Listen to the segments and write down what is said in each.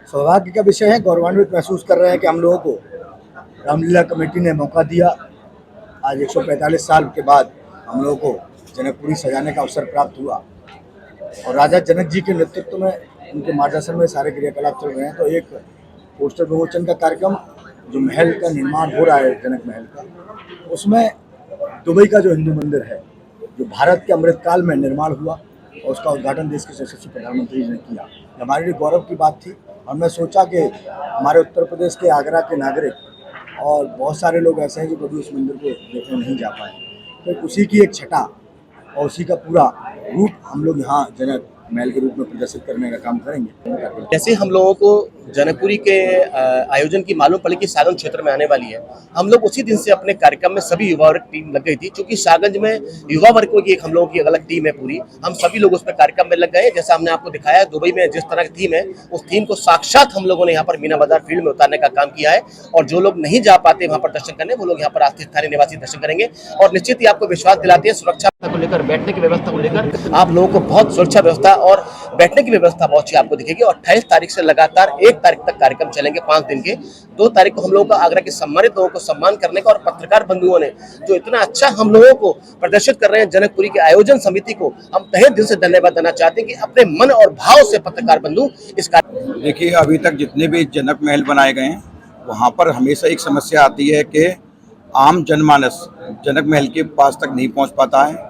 सौभाग्य का विषय है। गौरवान्वित महसूस कर रहे हैं कि हम लोगों को रामलीला कमेटी ने मौका दिया। आज 145 साल के बाद हम लोगों को जनकपुरी सजाने का अवसर प्राप्त हुआ और राजा जनक जी के नेतृत्व में, उनके मार्गदर्शन में सारे क्रियाकलाप चल रहे हैं। तो एक पोस्टर विमोचन का कार्यक्रम, जो महल का निर्माण हो रहा है जनक महल का, उसमें दुबई का जो हिंदू मंदिर है, जो भारत के अमृतकाल में निर्माण हुआ, और उसका उद्घाटन देश के यशस्वी प्रधानमंत्री जी ने किया। हमारे लिए गौरव की बात थी और मैं सोचा कि हमारे उत्तर प्रदेश के आगरा के नागरिक और बहुत सारे लोग ऐसे हैं जो कभी उस मंदिर को देखने नहीं जा पाए, तो उसी की एक छटा और उसी का पूरा रूप हम लोग यहाँ जनक महल के रूप में प्रदर्शित करने का काम करेंगे। जैसे हम लोगों को जनकपुरी के आयोजन की मालूम पड़ी कि सागंज क्षेत्र में आने वाली है, हम लोग उसी दिन से अपने कार्यक्रम में सभी युवा वर्ग टीम लग गई थी, क्योंकि सागंज में युवा वर्ग की एक हम लोगों की अलग टीम है पूरी। हम सभी लोग उस पर कार्यक्रम में लग गए। जैसा हमने आपको दिखाया दुबई में जिस तरह की थीम है, उस थीम को साक्षात हम लोगों ने यहाँ पर मीना बाजार फील्ड में उतारने का काम किया है। और जो लोग नहीं जा पाते वहाँ पर दर्शन करने, वो लोग यहाँ पर आस्थे स्थानीय निवासी दर्शन करेंगे। और निश्चित ही आपको विश्वास दिलाते हैं सुरक्षा को लेकर, बैठने की व्यवस्था को लेकर आप लोगों को बहुत सुरक्षा व्यवस्था और बैठने की व्यवस्था बहुत अच्छी आपको दिखेगी। और 28 तारीख से लगातार 1 तारीख तक कार्यक्रम चलेंगे 5 दिन के। 2 तारीख को हम लोगों का आगरा के सम्मानित लोगों को सम्मान करने का, और पत्रकार बंधुओं ने जो इतना अच्छा हम लोगों को प्रदर्शित कर रहे हैं, जनकपुरी के आयोजन समिति को हम तहे दिल से धन्यवाद देना चाहते हैं कि अपने मन और भाव से पत्रकार बंधु इस कार्य। देखिए, अभी तक जितने भी जनक महल बनाए गए हैं, वहाँ पर हमेशा एक समस्या आती है कि आम जनमानस जनक महल के पास तक नहीं पहुँच पाता है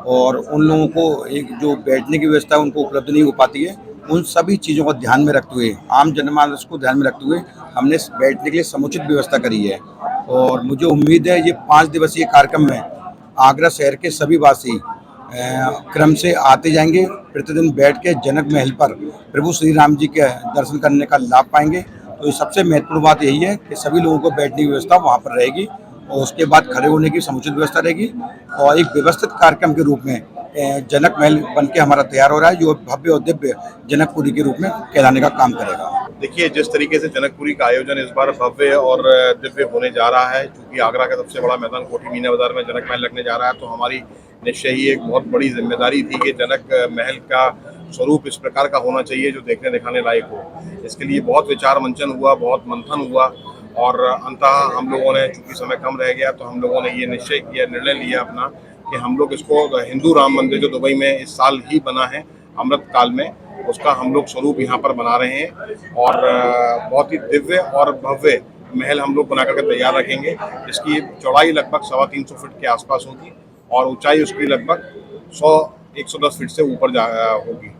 और उन लोगों को एक जो बैठने की व्यवस्था उनको उपलब्ध नहीं हो पाती है। उन सभी चीज़ों को ध्यान में रखते हुए, आम जनमानस को ध्यान में रखते हुए हमने बैठने के लिए समुचित व्यवस्था करी है। और मुझे उम्मीद है ये 5 दिवसीय कार्यक्रम में आगरा शहर के सभी वासी क्रम से आते जाएंगे, प्रतिदिन बैठ के जनक महल पर प्रभु श्री राम जी के दर्शन करने का लाभ पाएंगे। तो ये सबसे महत्वपूर्ण बात यही है कि सभी लोगों को बैठने की व्यवस्था वहाँ पर रहेगी और उसके बाद खड़े होने की समुचित व्यवस्था रहेगी। और एक व्यवस्थित कार्यक्रम के रूप में जनक महल बन के हमारा तैयार हो रहा है, जो भव्य और दिव्य जनकपुरी के रूप में कहलाने का काम करेगा। देखिए, जिस तरीके से जनकपुरी का आयोजन इस बार भव्य और दिव्य होने जा रहा है, क्योंकि आगरा का सबसे बड़ा मैदान कोठी मीना बाजार में जनक महल लगने जा रहा है, तो हमारी निश्चय ही एक बहुत बड़ी जिम्मेदारी थी कि जनक महल का स्वरूप इस प्रकार का होना चाहिए जो देखने दिखाने लायक हो। इसके लिए बहुत विचार मंचन हुआ, बहुत मंथन हुआ और अंततः हम लोगों ने, चूंकि समय कम रह गया, तो हम लोगों ने ये निश्चय किया, निर्णय लिया अपना कि हम लोग इसको हिंदू राम मंदिर जो दुबई में इस साल ही बना है अमृत काल में, उसका हम लोग स्वरूप यहाँ पर बना रहे हैं और बहुत ही दिव्य और भव्य महल हम लोग बना करके तैयार रखेंगे, जिसकी चौड़ाई लगभग 350 फीट के आसपास होगी और ऊंचाई उसकी लगभग 100-110 फीट से ऊपर होगी।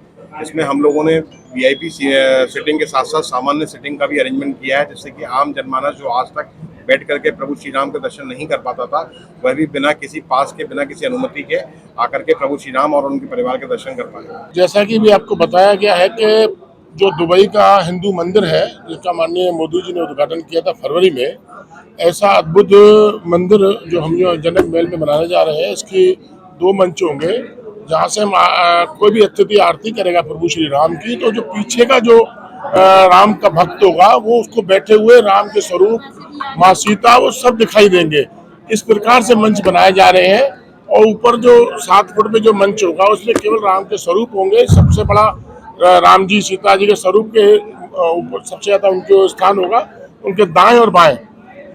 इसमें हम लोगों ने VIP सीटिंग के साथ साथ सामान्य सीटिंग का भी अरेंजमेंट किया है, जिससे कि आम जनमानस जो आज तक बैठ करके प्रभु श्री राम के दर्शन नहीं कर पाता था, वह भी बिना किसी पास के, बिना किसी अनुमति के आकर के प्रभु श्री राम और उनके परिवार के दर्शन कर पाए। जैसा कि भी आपको बताया गया है कि जो दुबई का हिंदू मंदिर है, जिसका माननीय मोदी जी ने उद्घाटन किया था फरवरी में, ऐसा अद्भुत मंदिर जो हम जनक महल में बनाने जा रहे हैं, इसकी 2 मंच होंगे जहाँ से हम कोई भी अतिथि आरती करेगा प्रभु श्री राम की, तो जो पीछे का जो राम का भक्त होगा वो उसको बैठे हुए राम के स्वरूप, माँ सीता, वो सब दिखाई देंगे। इस प्रकार से मंच बनाए जा रहे हैं और ऊपर जो 7 फुट में जो मंच होगा उसमें केवल राम के स्वरूप होंगे। सबसे बड़ा राम जी सीता जी के स्वरूप के ऊपर सबसे ज्यादा उनके स्थान होगा। उनके दाएं और बाएं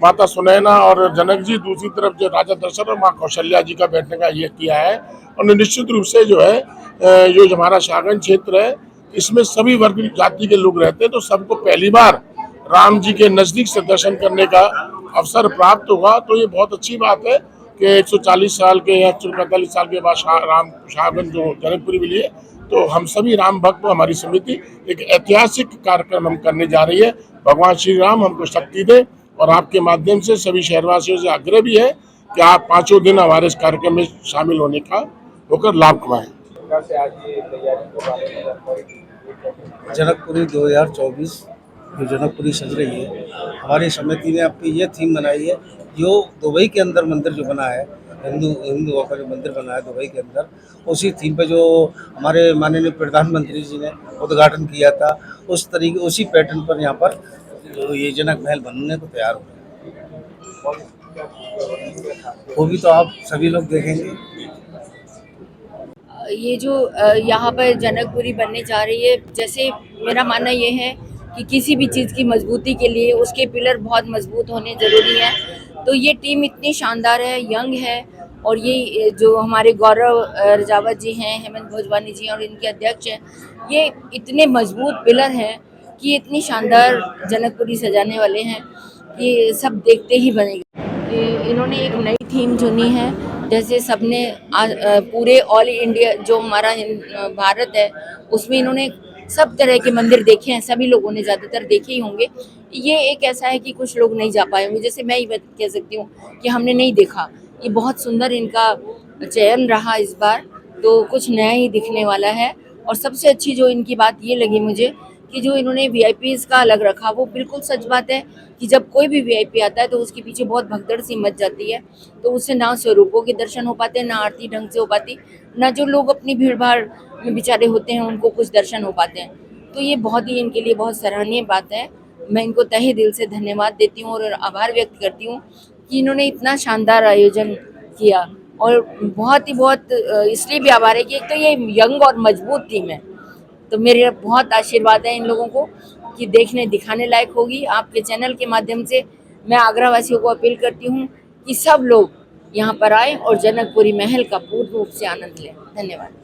माता सुनैना और जनक जी, दूसरी तरफ जो राजा दशरथ और माँ कौशल्या जी का बैठने का ये किया है। और निश्चित रूप से जो है जो हमारा सागंज क्षेत्र है, इसमें सभी वर्ग जाति के लोग रहते हैं, तो सबको पहली बार राम जी के नजदीक से दर्शन करने का अवसर प्राप्त होगा। तो ये बहुत अच्छी बात है कि 140 साल के या 145 साल के बाद सागंज जो जनकपुरी मिली है, तो हम सभी राम भक्त, हमारी समिति एक ऐतिहासिक कार्यक्रम हम करने जा रही है। भगवान श्री राम हमको शक्ति दे और आपके माध्यम से सभी शहरवासियों से आग्रह भी है कि आप 5 दिन हमारे इस कार्यक्रम में शामिल होकर लाभ कमाएं। जनकपुरी 2024 जो जनकपुरी सज रही है, हमारी समिति ने अपनी ये थीम बनाई है, जो दुबई के अंदर मंदिर जो बना है, हिंदुओं का जो मंदिर बना है दुबई के अंदर, उसी थीम पे जो हमारे माननीय प्रधानमंत्री जी ने उद्घाटन किया था, उस तरीके उसी पैटर्न पर यहाँ पर ये जनक महल बनने को तैयार हो गए। वो भी तो आप सभी लोग देखेंगे। ये जो यहाँ पर जनकपुरी बनने जा रही है, जैसे मेरा मानना ये है कि किसी भी चीज़ की मजबूती के लिए उसके पिलर बहुत मजबूत होने ज़रूरी हैं। तो ये टीम इतनी शानदार है, यंग है, और ये जो हमारे गौरव रजावत जी हैं, हेमंत भोजवानी जी हैं और इनके अध्यक्ष हैं, ये इतने मजबूत पिलर हैं कि इतनी शानदार जनकपुरी सजाने वाले हैं कि सब देखते ही बनेगा। इन्होंने एक नई थीम चुनी है, जैसे सबने पूरे ऑल इंडिया जो हमारा भारत है उसमें इन्होंने सब तरह के मंदिर देखे हैं, सभी लोगों ने ज़्यादातर देखे ही होंगे। ये एक ऐसा है कि कुछ लोग नहीं जा पाए होंगे, जैसे मैं ही कह सकती हूँ कि हमने नहीं देखा। ये बहुत सुंदर इनका चयन रहा इस बार, तो कुछ नया ही दिखने वाला है। और सबसे अच्छी जो इनकी बात ये लगी मुझे कि जो इन्होंने वीआईपीज़ का अलग रखा, वो बिल्कुल सच बात है कि जब कोई भी वीआईपी आता है तो उसके पीछे बहुत भगदड़ सी मच जाती है, तो उससे ना स्वरूपों के दर्शन हो पाते, ना आरती ढंग से हो पाती, ना जो लोग अपनी भीड़ भाड़ में बेचारे होते हैं उनको कुछ दर्शन हो पाते हैं। तो ये बहुत ही इनके लिए बहुत सराहनीय बात है। मैं इनको तहे दिल से धन्यवाद देती हूँ और आभार व्यक्त करती हूँ कि इन्होंने इतना शानदार आयोजन किया। और बहुत इसलिए भी आभार है कि एक तो ये यंग और मजबूत टीम है, तो मेरे बहुत आशीर्वाद है इन लोगों को कि देखने दिखाने लायक होगी। आपके चैनल के माध्यम से मैं आगरा वासियों को अपील करती हूँ कि सब लोग यहाँ पर आए और जनकपुरी महल का पूर्ण रूप से आनंद लें। धन्यवाद।